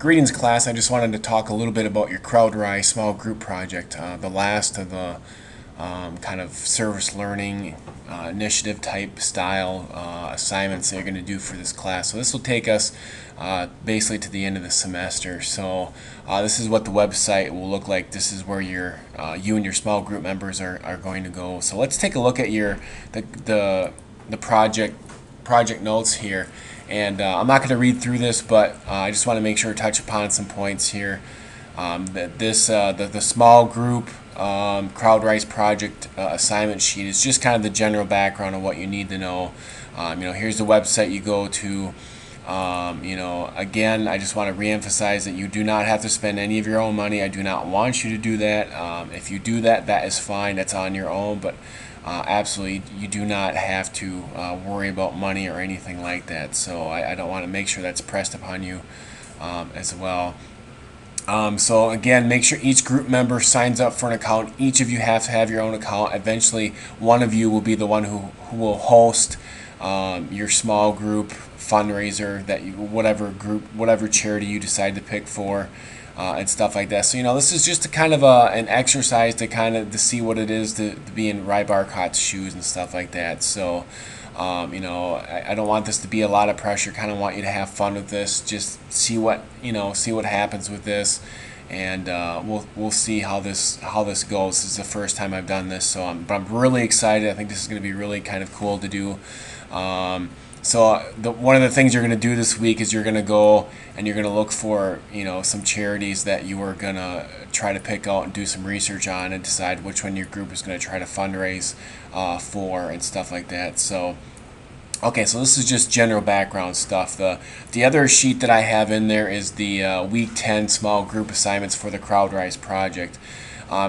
Greetings, class. I just wanted to talk a little bit about your CrowdRise small group project, the last of the kind of service learning initiative type style assignments that you're going to do for this class. So this will take us basically to the end of the semester. So this is what the website will look like. This is where you and your small group members are going to go. So let's take a look at the project notes here. And I'm not going to read through this, but I just want to make sure to touch upon some points here. That the small group CrowdRise project assignment sheet is just kind of the general background of what you need to know. Here's the website you go to. Again, I just want to reemphasize that you do not have to spend any of your own money. I do not want you to do that. If you do that, that is fine. That's on your own. But absolutely, you do not have to worry about money or anything like that. So I don't want to make sure that's pressed upon you as well. So again, make sure each group member signs up for an account. Each of you have to have your own account. Eventually, one of you will be the one who will host your small group fundraiser, whatever charity you decide to pick for, and stuff like that. So this is just a kind of an exercise to see what it is to be in Ry Barcott's shoes and stuff like that. So I don't want this to be a lot of pressure. Kind of want you to have fun with this. Just see what happens with this, and we'll see how this goes. This is the first time I've done this, so I'm really excited. I think this is going to be really kind of cool to do. One of the things you're going to do this week is you're going to go and you're going to look for some charities that you are going to try to pick out and do some research on and decide which one your group is going to try to fundraise for and stuff like that. So okay, so this is just general background stuff. The other sheet that I have in there is the week 10 small group assignments for the CrowdRise project.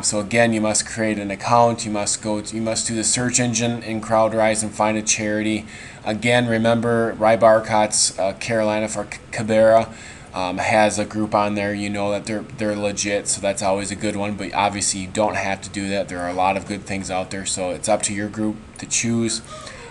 So again, you must create an account. You must do the search engine in CrowdRise and find a charity. Again, remember Ry Barcott's Carolina for Cabrera has a group on there. You know that they're legit, so that's always a good one. But obviously, you don't have to do that. There are a lot of good things out there, so it's up to your group to choose.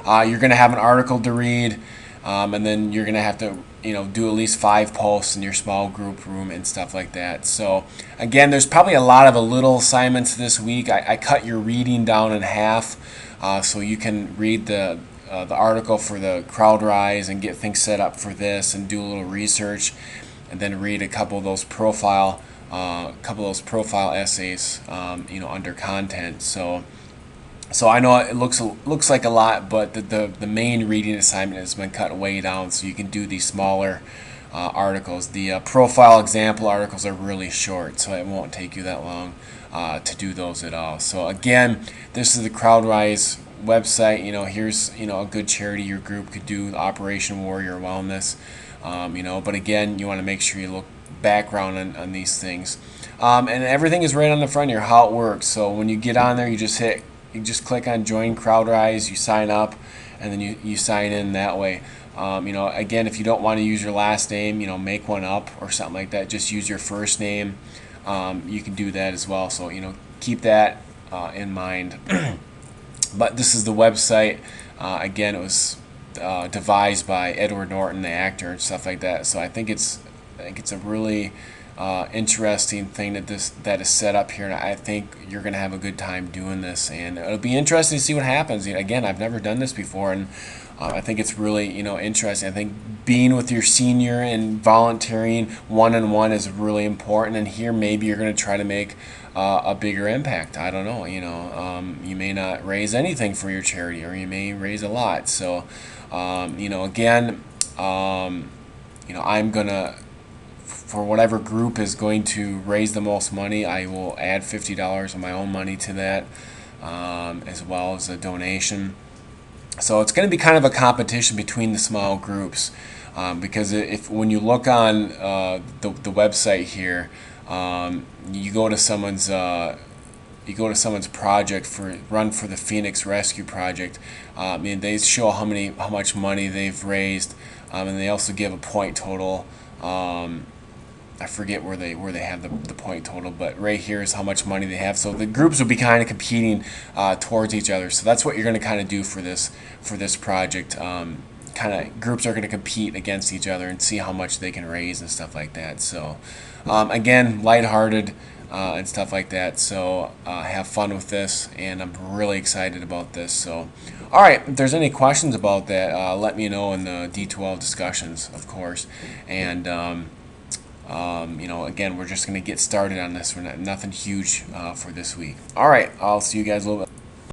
You're going to have an article to read, and then you're going to have to do at least 5 posts in your small group room and stuff like that. So again, there's probably a lot of little assignments this week. I cut your reading down in half, so you can read the article for the CrowdRise and get things set up for this and do a little research, and then read a couple of those profile essays under content. So I know it looks like a lot, but the main reading assignment has been cut way down, so you can do these smaller articles. The profile example articles are really short, so it won't take you that long to do those at all. So again, this is the CrowdRise website. Here's a good charity your group could do, Operation Warrior Wellness. But again, you want to make sure you look background on these things, and everything is right on the front here, how it works. So when you get on there, you just click on Join CrowdRise, you sign up, and then you sign in that way. Again, if you don't want to use your last name, make one up or something like that. Just use your first name. You can do that as well. So keep that in mind. But this is the website. Again, it was devised by Edward Norton, the actor, and stuff like that. So I think it's a really interesting thing that is set up here, and I think you're going to have a good time doing this, and it'll be interesting to see what happens. Again, I've never done this before, and I think it's really interesting. I think being with your senior and volunteering one-on-one is really important, and here maybe you're going to try to make a bigger impact. I don't know. You may not raise anything for your charity, or you may raise a lot. So again, I'm gonna, for whatever group is going to raise the most money, I will add $50 of my own money to that, as well as a donation. So it's going to be kind of a competition between the small groups, because when you look on the website here, you go to someone's project run for the Phoenix Rescue Project. They show how much money they've raised, and they also give a point total. I forget where they have the point total, but right here is how much money they have. So the groups will be kind of competing towards each other. So that's what you're going to kind of do for this project. kind of groups are going to compete against each other and see how much they can raise and stuff like that. So again, lighthearted and stuff like that. So have fun with this, and I'm really excited about this. So, all right, if there's any questions about that, let me know in the D12 discussions, of course. And again, we're just going to get started on this. We're not nothing huge for this week. All right, I'll see you guys a little bit.